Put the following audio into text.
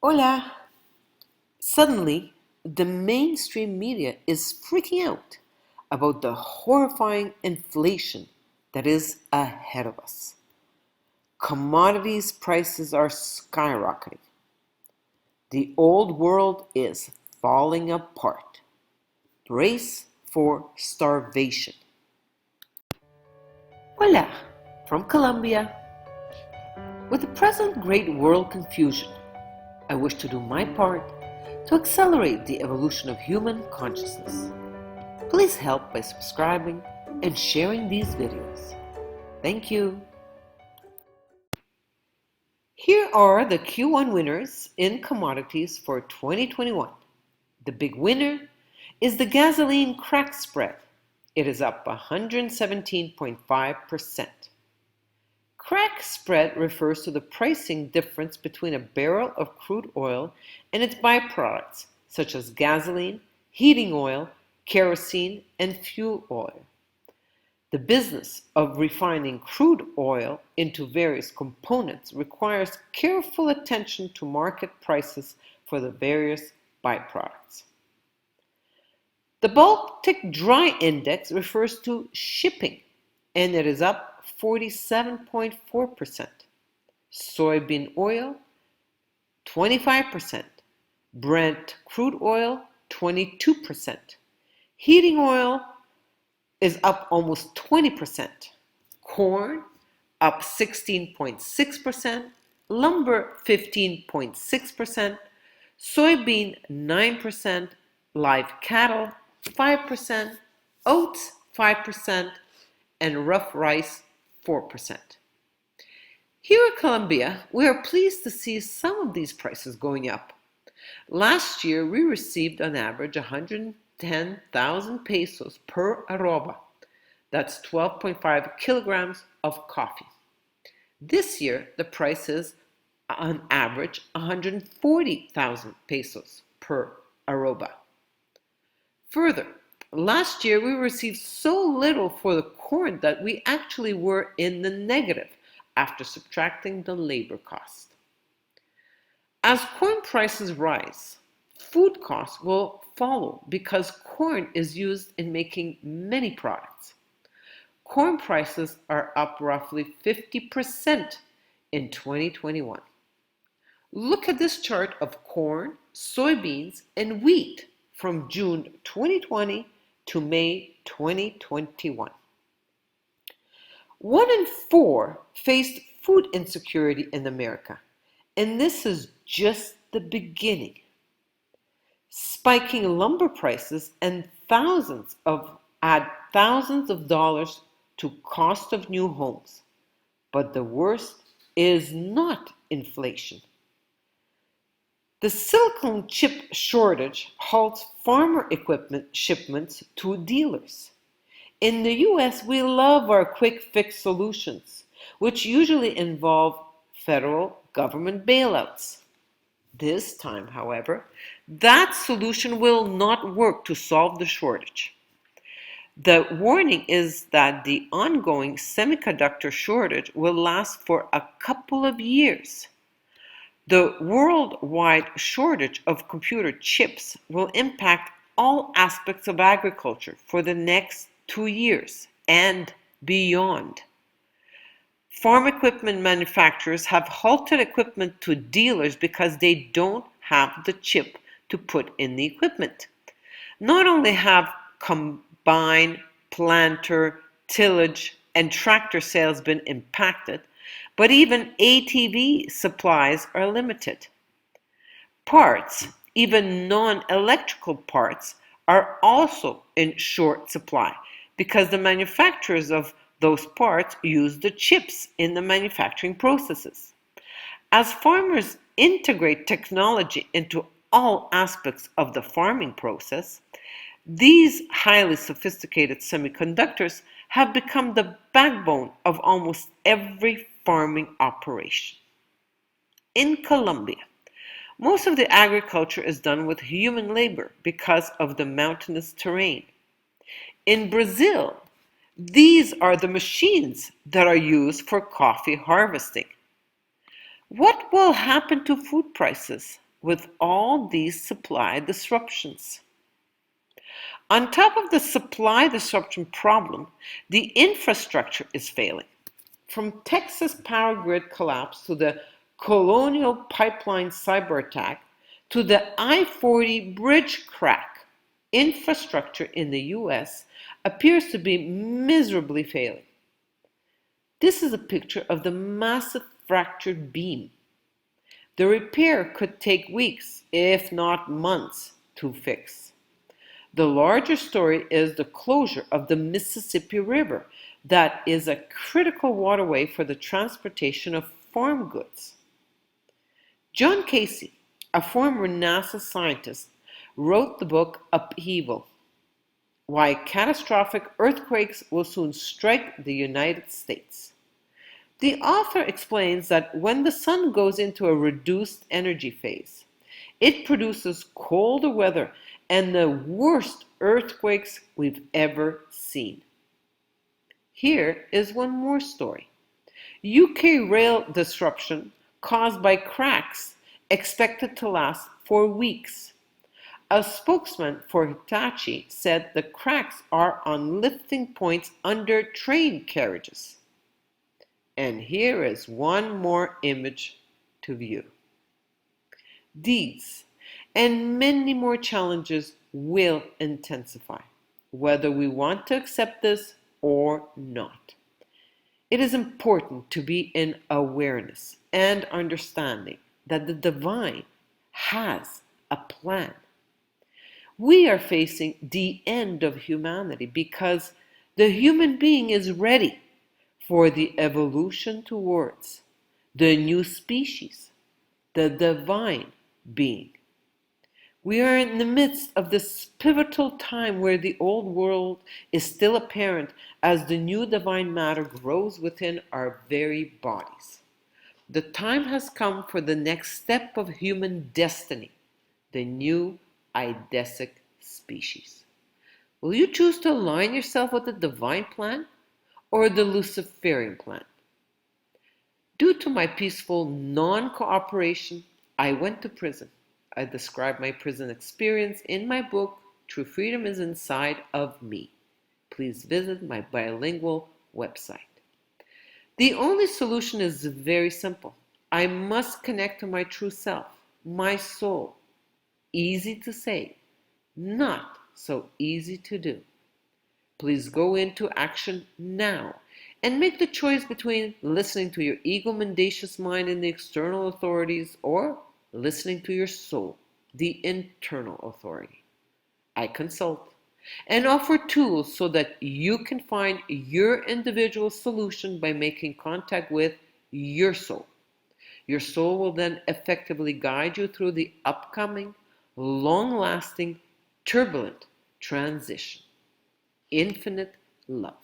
Hola! Suddenly, the mainstream media is freaking out about the horrifying inflation that is ahead of us. Commodities prices are skyrocketing. The old world is falling apart. Brace for starvation. Hola! From Colombia. With the present great world confusion, I wish to do my part to accelerate the evolution of human consciousness. Please help by subscribing and sharing these videos. Thank you. Here are the Q1 winners in commodities for 2021. The big winner is the gasoline crack spread. It is up 117.5%. Crack spread refers to the pricing difference between a barrel of crude oil and its byproducts, such as gasoline, heating oil, kerosene, and fuel oil. The business of refining crude oil into various components requires careful attention to market prices for the various byproducts. The Baltic Dry Index refers to shipping, and it is up 47.4%. Soybean oil, 25%. Brent crude oil, 22%. Heating oil is up almost 20%. Corn, up 16.6%. Lumber, 15.6%. Soybean, 9%. Live cattle, 5%. Oats, 5%. And rough rice, 4%. Here in Colombia, we are pleased to see some of these prices going up. Last year, we received on average 110,000 pesos per arroba. That's 12.5 kilograms of coffee. This year, the price is on average 140,000 pesos per arroba. Further, last year we received so little for the corn that we actually were in the negative after subtracting the labor cost. As corn prices rise, food costs will follow because corn is used in making many products. Corn prices are up roughly 50% in 2021. Look at this chart of corn, soybeans, and wheat from June 2020 to May 2021. 1 in 4 faced food insecurity in America, and this is just the beginning. Spiking lumber prices and add thousands of dollars to cost of new homes. But the worst is not inflation. The silicone chip shortage halts farmer equipment shipments to dealers. In the US, we love our quick fix solutions, which usually involve federal government bailouts. This time, however, that solution will not work to solve the shortage. The warning is that the ongoing semiconductor shortage will last for a couple of years. The worldwide shortage of computer chips will impact all aspects of agriculture for the next 2 years and beyond. Farm equipment manufacturers have halted equipment to dealers because they don't have the chip to put in the equipment. Not only have combine, planter, tillage, and tractor sales been impacted, but even ATV supplies are limited. Parts, even non-electrical parts, are also in short supply because the manufacturers of those parts use the chips in the manufacturing processes. As farmers integrate technology into all aspects of the farming process, these highly sophisticated semiconductors have become the backbone of almost every farming operation. In Colombia, most of the agriculture is done with human labor because of the mountainous terrain. In Brazil, these are the machines that are used for coffee harvesting. What will happen to food prices? with all these supply disruptions. On top of the supply disruption problem, the infrastructure is failing. From Texas power grid collapse to the Colonial Pipeline cyber attack to the I-40 bridge crack, infrastructure in the US appears to be miserably failing. This is a picture of the massive fractured beam. The repair could take weeks, if not months, to fix. The larger story is the closure of the Mississippi River, that is a critical waterway for the transportation of farm goods. John Casey, a former NASA scientist, wrote the book Upheaval: Why Catastrophic Earthquakes Will Soon Strike the United States. The author explains that when the sun goes into a reduced energy phase, it produces colder weather and the worst earthquakes we've ever seen. Here is one more story. UK rail disruption caused by cracks expected to last for weeks. A spokesman for Hitachi said the cracks are on lifting points under train carriages. And here is one more image to view. These and many more challenges will intensify, whether we want to accept this or not. It is important to be in awareness and understanding that the divine has a plan. We are facing the end of humanity because the human being is ready for the evolution towards the new species, the divine being. We are in the midst of this pivotal time where the old world is still apparent as the new divine matter grows within our very bodies. The time has come for the next step of human destiny, the new Eidesic species. Will you choose to align yourself with the divine plan or the Luciferian plan? Due to my peaceful non-cooperation, I went to prison. I describe my prison experience in my book, True Freedom is Inside of Me. Please visit my bilingual website. The only solution is very simple. I must connect to my true self, my soul. Easy to say, not so easy to do. Please go into action now and make the choice between listening to your ego-mendacious mind and the external authorities or listening to your soul, the internal authority. I consult and offer tools so that you can find your individual solution by making contact with your soul. Your soul will then effectively guide you through the upcoming, long-lasting, turbulent transition. Infinite love.